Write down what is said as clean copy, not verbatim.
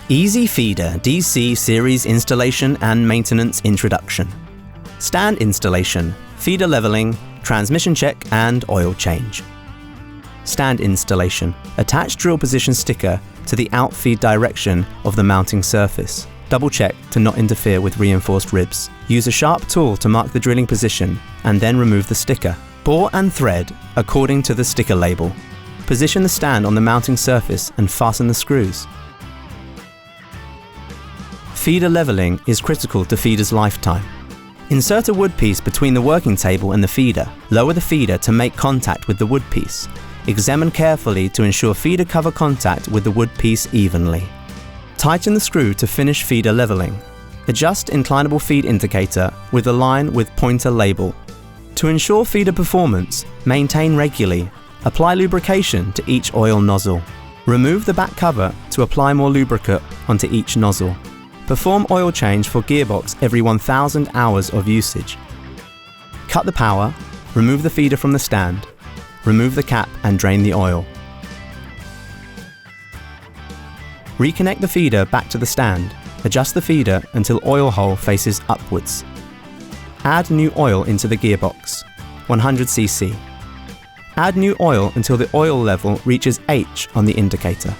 Easy Feeder DC Series Installation and Maintenance Introduction. Stand installation, feeder leveling, transmission check and oil change. Stand installation. Attach drill position sticker to the outfeed direction of the mounting surface. Double check to not interfere with reinforced ribs. Use a sharp tool to mark the drilling position and then remove the sticker. Bore and thread according to the sticker label. Position the stand on the mounting surface and fasten the screws. Feeder leveling is critical to feeder's lifetime. Insert a wood piece between the working table and the feeder. Lower the feeder to make contact with the wood piece. Examine carefully to ensure feeder cover contact with the wood piece evenly. Tighten the screw to finish feeder leveling. Adjust inclinable feed indicator with the line with pointer label. To ensure feeder performance, maintain regularly. Apply lubrication to each oil nozzle. Remove the back cover to apply more lubricant onto each nozzle. Perform oil change for gearbox every 1,000 hours of usage. Cut the power, remove the feeder from the stand, remove the cap and drain the oil. Reconnect the feeder back to the stand. Adjust the feeder until oil hole faces upwards. Add new oil into the gearbox, 100 cc. Add new oil until the oil level reaches H on the indicator.